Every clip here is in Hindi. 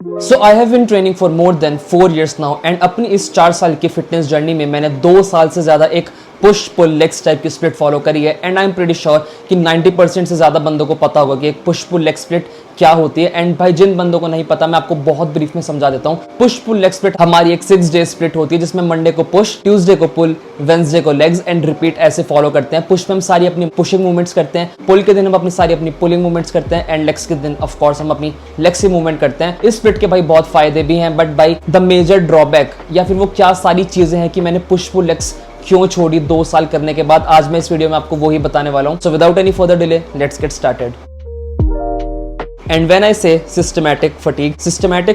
So I have been training for more than 4 years now and अपनी इस 4 साल की फिटनेस जर्नी में मैंने 2 साल से ज़्यादा एक पुश पुल लेग्स टाइप की स्प्लिट फॉलो करी है and I am pretty sure कि 90% से ज़्यादा बंदों को पता होगा कि एक पुश पुल लेग स्प्लिट क्या होती है। एंड भाई जिन बंदों को नहीं पता मैं आपको बहुत ब्रीफ में समझा देता हूँ। पुश पुल लेग स्प्लिट हमारी एक 6 day स्प्लिट होती है जिसमें मंडे को पुश, ट्यूसडे को पुल, वेंसडे को लेग्स एंड रिपीट ऐसे फॉलो करते हैं। पुश में हम सारी अपनी पुशिंग मूवमेंट्स करते हैं, पुल के दिन हम अपनी सारी अपनी पुलिंग मूवमेंट्स करते हैं एंड लेग्स के दिन ऑफ कोर्स हम अपनी लेग्स की मूवमेंट करते हैं। इस स्प्लिट के भाई बहुत फायदे भी हैं बट भाई द मेजर ड्रॉबैक या फिर वो क्या सारी चीजें हैं कि मैंने पुश पुल लेग्स क्यों छोड़ी 2 साल करने के बाद, आज मैं इस वीडियो में आपको वही बताने वाला हूं। So without any further delay let's get started. And when I से सिस्टमैटिक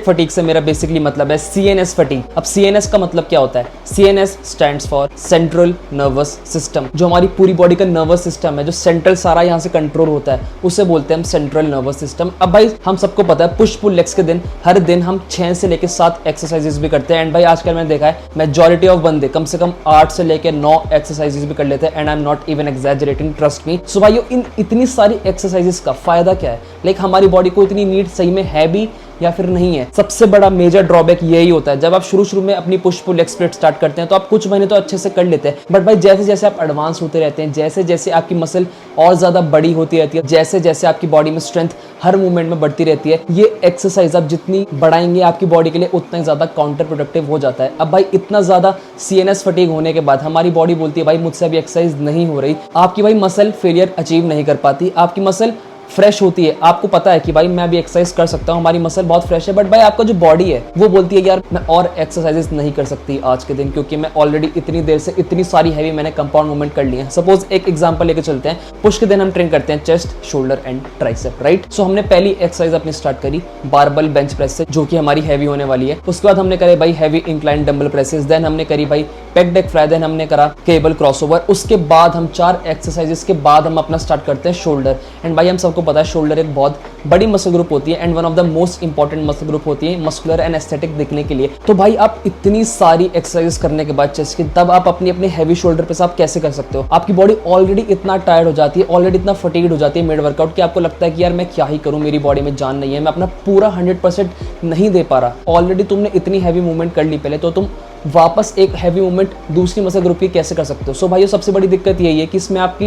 फटीग से मेरा बेसिकली मतलब है CNS फटीग। अब CNS का मतलब क्या होता है? CNS stands for central nervous system. जो हमारी पूरी बॉडी का नर्वस सिस्टम है, जो सेंट्रल सारा यहाँ से कंट्रोल होता है, उसे बोलते हैं हम सेंट्रल नर्वस सिस्टम। अब भाई हम सबको पता है पुश पुल लेग्स के दिन हर दिन हम 6 से लेकर 7 एक्सरसाइजेस भी करते हैं एंड भाई आजकल मैंने देखा है मेजॉरिटी ऑफ बंदे कम से कम 8 से लेकर 9 एक्सरसाइजेस भी कर लेते हैं and I am not even exaggerating, trust me. So भाई इन इतनी सारी एक्सरसाइजेस का फायदा क्या है? लाइक हमारी बॉडी को इतनी नीड सही में है भी या फिर नहीं है? सबसे बड़ा मेजर ड्रॉबैक यही होता है जब आप शुरू में अपनी push pull leg split start करते हैं तो आप कुछ महीने तो अच्छे से कर लेते हैं बट भाई जैसे जैसे आप एडवांस होते रहते हैं, जैसे जैसे आपकी मसल और ज्यादा बड़ी होती रहती है, जैसे जैसे आपकी बॉडी में स्ट्रेंथ हर मूवमेंट में बढ़ती रहती है, ये एक्सरसाइज आप जितनी बढ़ाएंगे आपकी बॉडी के लिए उतना ही ज्यादा काउंटर प्रोडक्टिव हो जाता है। अब भाई इतना ज्यादा CNS फटीग होने के बाद हमारी बॉडी बोलती है भाई मुझसे अभी एक्सरसाइज नहीं हो रही, आपकी भाई मसल फेलियर अचीव नहीं कर पाती, आपकी मसल फ्रेश होती है, आपको पता है कि भाई मैं अभी एक्सरसाइज कर सकता हूँ, हमारी मसल बहुत फ्रेश है, बट भाई आपका जो बॉडी है वो बोलती है यार मैं और एक्सरसाइजेस नहीं कर सकती आज के दिन क्योंकि मैं ऑलरेडी इतनी देर से इतनी सारी हैवी मैंने कंपाउंड मूवमेंट कर ली है। सपोज एक एग्जांपल लेके चलते हैं, पुश के दिन हम ट्रेन करते हैं chest, shoulder and tricep, right? So हमने पहली एक्सरसाइज अपनी स्टार्ट करी बारबल बेंच प्रेस से जो कि हमारी हैवी होने वाली है। उसके बाद हमने करे भाई heavy incline dumbbell presses, then हमने करी भाई पेक डेक फ्लाई, देन हमने करा केबल क्रॉसओवर। उसके बाद हम 4 एक्सरसाइजेस के बाद हम अपना स्टार्ट करते हैं शोल्डर। एंड भाई हम सबको पता है शोल्डर एक बहुत बड़ी मसल ग्रुप होती है and one of the most important muscle group होती है मस्कुलर एंड एस्थेटिक दिखने के लिए। तो भाई आप इतनी सारी एक्सरसाइजेस करने के बाद चेस्ट की, तब आप अपने हैवी शोल्डर पे आप कैसे कर सकते हो? आपकी बॉडी ऑलरेडी इतना टायर्ड हो जाती है, ऑलरेडी इतना फटीग्ड हो जाती है मिड वर्कआउट कि आपको लगता है कि यार मैं क्या ही करूं, मेरी बॉडी में जान नहीं है, मैं अपना पूरा 100% नहीं दे पा रहा। ऑलरेडी तुमने इतनी हैवी मूवमेंट कर ली पहले, तो तुम वापस एक हैवी मूवमेंट दूसरी मसल ग्रुप की कैसे कर सकते हो? सो भाई सबसे बड़ी दिक्कत यही है कि इसमें आप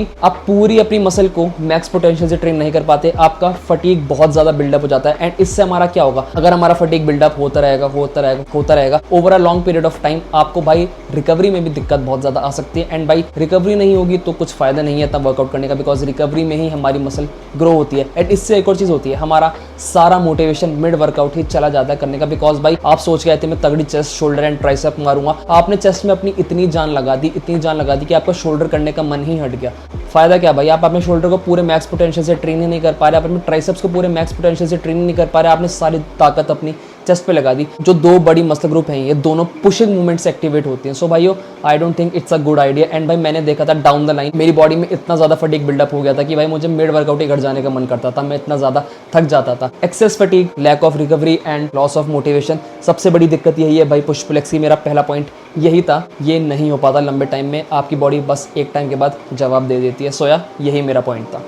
पूरी अपनी मसल को मैक्स पोटेंशियल से ट्रेन नहीं कर पाते, आपका फटीग बहुत ज्यादा बिल्डअप हो जाता है। एंड इससे हमारा क्या होगा? अगर हमारा फटीग बिल्डअप होता रहेगा over a long period of time, आपको भाई रिकवरी में भी दिक्कत बहुत ज्यादा आ सकती है। एंड भाई रिकवरी नहीं होगी तो कुछ फायदा नहीं है तब वर्कआउट करने का, बिकॉज रिकवरी में ही हमारी मसल ग्रो होती है। एंड इससे एक और चीज होती है, हमारा सारा मोटिवेशन मिड वर्कआउट ही चला जाता है करने का, बिकॉज भाई आप सोच के आए थे मैं तगड़ी चेस्ट, शोल्डर एंड ट्राइसेप मारूंगा, आपने चेस्ट में अपनी इतनी जान लगा दी कि आपका शोल्डर करने का मन ही हट गया। फायदा क्या भाई? आप अपने शोल्डर को पूरे मैक्स पोटेंशियल से ट्रेन ही नहीं कर पा रहे, आप अपने ट्राइसेप्स को पूरे मैक्स पोटेंशियल से ट्रेन नहीं कर पा रहे, आपने सारी ताकत अपनी चेस्ट पे लगा दी। जो 2 बड़ी मसल ग्रुप हैं ये दोनों पुशिंग मूवमेंट से एक्टिवेट होती हैं। सो भाइयों आई don't think it's a good idea. And भाई मैंने देखा था डाउन द लाइन मेरी बॉडी में इतना ज्यादा फटीग बिल्डअप हो गया था कि भाई मुझे मिड वर्कआउट ही घर जाने का मन करता था, मैं इतना ज्यादा थक जाता था। Excess fatigue, lack of recovery and loss of motivation, सबसे बड़ी दिक्कत यही है भाई। पुश पुल लेग्स की मेरा पहला पॉइंट यही था, ये नहीं हो पाता लंबे टाइम में, आपकी बॉडी बस एक टाइम के बाद जवाब दे देती है। सोया यही मेरा पॉइंट था।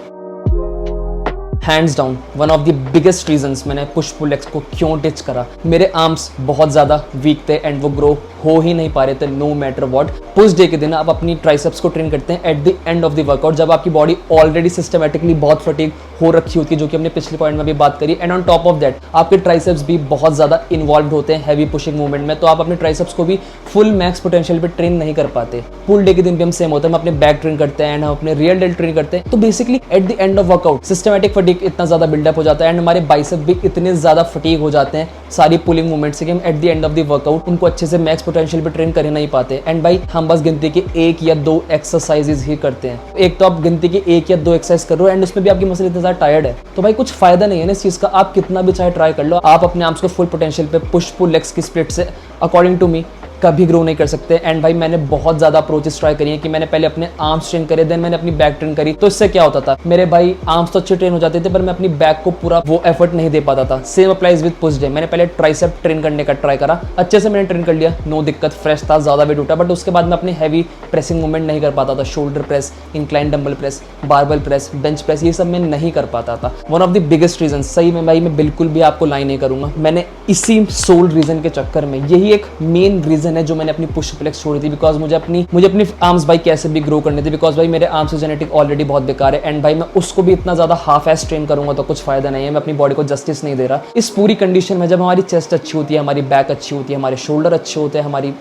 Hands down one of the biggest reasons मैंने पुश पुल लेग्स को क्यों टिच करा, मेरे आर्म्स बहुत ज़्यादा वीक थे एंड वो ग्रो हो ही नहीं पा रहे थे no matter what. Push day के दिन आप अपनी ट्राइसेप्स को ट्रेन करते हैं at the end of the workout, जब आपकी बॉडी ऑलरेडी सिस्टमैटिकली बहुत फटीग हो रखी होती है, जो कि हमने पिछले पॉइंट में भी बात करी। And on top of that आपके ट्राइसेप्स भी बहुत ज़्यादा इन्वॉल्व होते हैं हैवी पुशिंग मूवमेंट में, तो आप अपने ट्राइसेप्स को भी फुल मैक्स पोटेंशियल पे ट्रेन नहीं कर पाते। पुल डे के दिन भी हम सेम होता है, हम अपने बैक ट्रेन करते हैं एंड हम अपने रियल डेल्ट ट्रेन करते हैं। तो basically eight the end of workout systematic fatigue इतना ज़्यादा बिल्डअप हो जाता है एंड हमारे बाइसेप भी इतने ज़्यादा फटीग हो जाते हैं सारी पुलिंग मूवमेंट से कि हम eight the end of the workout उनको अच्छे से मैक्स पोटेंशियल पे ट्रेन कर नहीं पाते। एंड भाई हम बस गिनती के 1 या 2 एक्सरसाइजेज ही करते हैं। एक तो आप गिनती के 1 या 2 एक्सरसाइज कर रहे हो एंड उसमें भी आपकी मसल इतना ज्यादा टायर्ड है, तो भाई कुछ फायदा नहीं है ना इस चीज का। आप कितना भी चाहे ट्राई कर लो, आप अपने आर्म्स को फुल पोटेंशियल पे पुश पुल लेग्स की स्प्लिट से अकॉर्डिंग टू मी कभी ग्रो नहीं कर सकते। एंड भाई मैंने बहुत ज्यादा अप्रोचेस ट्राई करी है कि मैंने पहले अपने आर्म्स ट्रेन करे, देन मैंने अपनी बैक ट्रेन करी। तो इससे क्या होता था, मेरे भाई आर्म्स तो अच्छे ट्रेन हो जाते थे पर मैं अपनी बैक को पूरा वो एफर्ट नहीं दे पाता था। Same applies with push day. मैंने पहले ट्राइसेप ट्रेन करने का ट्राई करा, अच्छे से मैंने ट्रेन कर लिया, नो दिक्कत, फ्रेश था, ज्यादा वेट उठा, बट उसके बाद मैं अपनी हैवी प्रेसिंग मूवमेंट नहीं कर पाता था। Shoulder press, incline dumbbell press, barbell press, bench press, ये सब मैं नहीं कर पाता था। One of the biggest reason, सही में भाई मैं बिल्कुल भी आपको लाई नहीं करूंगा, मैंने इसी सोल रीजन के चक्कर में, यही एक मेन रीजन है जो मैंने अपनी पुश पुल लेग्स छोड़ी थी। बिकॉज मुझे अपनी आर्म्स भाई कैसे भी ग्रो करने थे, बिकॉज भाई मेरे आर्म्स की जेनेटिक ऑलरेडी बहुत बेकार है। एंड भाई मैं उसको भी इतना ज्यादा हाफ एस ट्रेन करूंगा तो कुछ फायदा नहीं है, मैं अपनी बॉडी को जस्टिस नहीं दे रहा। इस पूरी कंडीशन में जब हमारी चेस्ट अच्छी होती है, हमारी बैक अच्छी होती है, हमारे शोल्डर अच्छे होते हैं, हमारी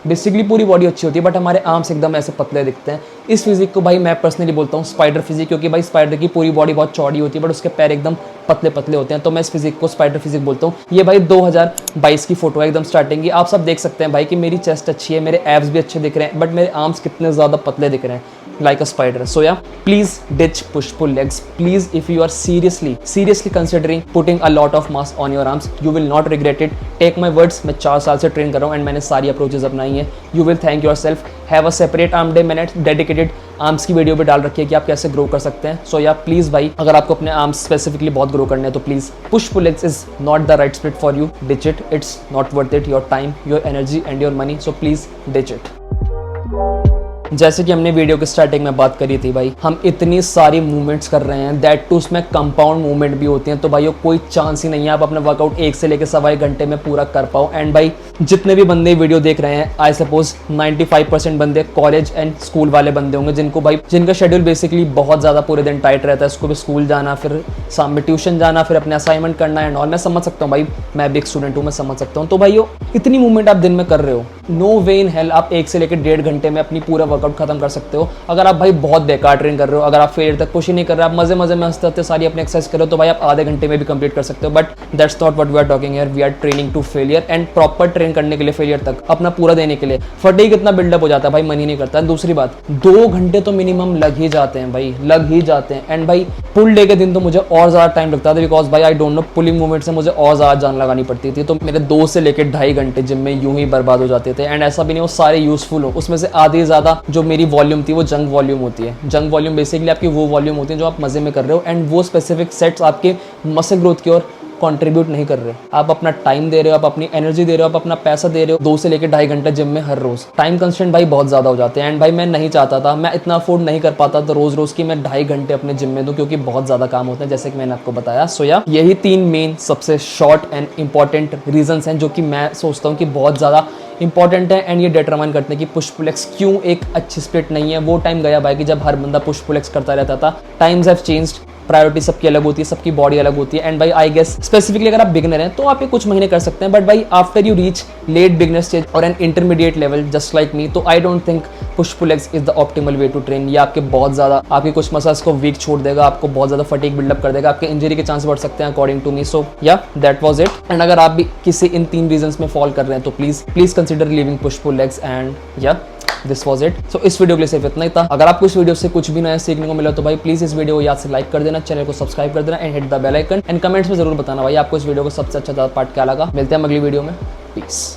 बेसिकली पूरी बॉडी अच्छी होती है, बट हमारे आर्म्स एकदम ऐसे पतले दिखते हैं। इस फिजिक को भाई मैं पर्सनली बोलता हूँ स्पाइडर फिजिक, क्योंकि भाई स्पाइडर की पूरी बॉडी बहुत चौड़ी होती है बट उसके पैर एकदम पतले पतले होते हैं। तो मैं इस फिजिक को स्पाइडर फिजिक बोलता हूँ। ये भाई 2022 की फोटो है, एकदम स्टार्टिंग की। आप सब देख सकते हैं भाई कि मेरी चेस्ट अच्छी है, मेरे एब्स भी अच्छे दिख रहे हैं, बट मेरे आर्म्स कितने ज़्यादा पतले दिख रहे हैं, like a spider. So yeah, please ditch push pull legs. Please, if you are seriously considering putting a lot of mass on your arms, you will not regret it. Take my words, मैं 4 साल से ट्रेन कर रहा हूँ एंड मैंने सारी अप्रोचेस अपनाई हैं। You will thank yourself. Have a separate arm day, मैंने डेडिकेटेड आर्म्स की वीडियो भी डाल रखी है कि आप कैसे ग्रो कर सकते हैं। सो या प्लीज भाई, अगर आपको अपने आर्म्स स्पेसिफिकली बहुत ग्रो करने हैं तो please push pull legs is not the right split for you. Ditch it, it's not worth it, your time, your energy and your money. So please ditch it. जैसे कि हमने वीडियो के स्टार्टिंग में बात करी थी भाई, हम इतनी सारी मूवमेंट्स कर रहे हैं, दैट टू उसमें कंपाउंड मूवमेंट भी होती हैं। तो भाई कोई चांस ही नहीं है आप अपना वर्कआउट 1 से लेकर 1.25 घंटे में पूरा कर पाओ। एंड भाई जितने भी बंदे वीडियो देख रहे हैं, आई सपोज 95% बंदे कॉलेज एंड स्कूल वाले बंदे होंगे, जिनका शेड्यूल बेसिकली बहुत ज़्यादा पूरे दिन टाइट रहता है। उसको भी स्कूल जाना, फिर शाम में ट्यूशन जाना, फिर अपने असाइनमेंट करना एंड ऑल। मैं समझ सकता हूँ भाई, मैं भी एक स्टूडेंट हूँ, मैं समझ सकता हूँ। तो भाई इतनी मूवमेंट आप दिन में कर रहे हो, नो वे इन हेल आप 1 से लेकर 1.5 घंटे में अपनी पूरा वर्कआउट खत्म कर सकते हो। अगर आप भाई बहुत बेकार ट्रेन कर रहे हो, अगर आप फेलियर तक पुश ही नहीं कर रहे, आप मजे मजे में हंसते सारी अपनी एक्सरसाइज कर रहे हो, तो भाई आप आधे घंटे में भी कंप्लीट कर सकते हो। But that's not what we are talking here. We are training to failure and proper train करने के लिए, फेलियर तक अपना पूरा देने के लिए फटीग इतना बिल्डअप हो जाता है भाई, मन ही नहीं करता है। दूसरी बात, 2 घंटे तो मिनिमम लग ही जाते हैं भाई, लग ही जाते हैं। एंड भाई पुल डे के दिन तो मुझे और ज्यादा टाइम लगता था, बिकॉज भाई I don't know, pulling movement से मुझे और ज्यादा जान लगानी पड़ती थी। तो मेरे 2 से लेकर 2.5 घंटे जिम में यूं ही बर्बाद हो जाते थे। एंड ऐसा भी नहीं वो सारे यूजफुल हो, उसमें से आधी ज्यादा जो मेरी वॉल्यूम थी वो जंग वॉल्यूम होती है। जंग वॉल्यूम बेसिकली आपकी वो वॉल्यूम होती है जो आप मजे में कर रहे हो, एंड वो स्पेसिफिक सेट्स आपके मसल ग्रोथ की ओर कंट्रीब्यूट नहीं कर रहे। आप अपना टाइम दे रहे हो, आप अपनी एनर्जी दे रहे हो, आप अपना पैसा दे रहे हो 2 से लेकर 2.5 घंटे जिम में हर रोज। टाइम कंस्ट्रेंट भाई बहुत ज्यादा हो जाते हैं। एंड भाई मैं नहीं चाहता था, मैं इतना अफोर्ड नहीं कर पाता तो रोज रोज की मैं 2.5 घंटे अपने जिम में दूं, क्योंकि बहुत ज्यादा काम होते हैं, जैसे कि मैंने आपको बताया। सो या यही 3 मेन सबसे शॉर्ट एंड इंपॉर्टेंट रीजंस हैं जो कि मैं सोचता हूँ कि बहुत ज्यादा इंपॉर्टेंट है। एंड ये डिटरमाइन करते हैं कि पुश पुल लेग्स क्यों एक अच्छी स्प्लिट नहीं है। वो टाइम गया भाई कि जब हर बंदा पुश पुल लेग्स करता रहता था। टाइम्स हैव चेंज्ड, प्रायोरिटी सबकी अलग होती है, सबकी बॉडी अलग होती है। एंड भाई आई गेस स्पेसिफिकली अगर आप बिगनर हैं तो आप ये कुछ महीने कर सकते हैं, बट भाई after you reach late beginner stage और an intermediate level just like me, तो I don't think push pull legs is the optimal way to train. ये आपके बहुत ज्यादा, आपके कुछ मसल्स को वीक छोड़ देगा, आपको बहुत ज्यादा फटीग बिल्डअप कर देगा, आपके इंजरी के चांस बढ़ सकते हैं अकॉर्डिंग टू मी। सो या दैट वाज इट। एंड अगर आप भी किसी इन 3 रीजंस में फॉल कर रहे हैं तो please consider leaving push pull legs. And yeah this was it. So इस वीडियो के लिए सिर्फ इतना ही था। अगर आपको इस वीडियो से कुछ भी नया सीखने को मिला तो भाई प्लीज इस वीडियो को याद से लाइक कर देना, चैनल को सब्सक्राइब कर देना and hit the bell icon. And comments में जरूर बताना भाई आपको इस वीडियो को सबसे अच्छा पार्ट क्या लगा। मिलते हैं अगली वीडियो में, पीस।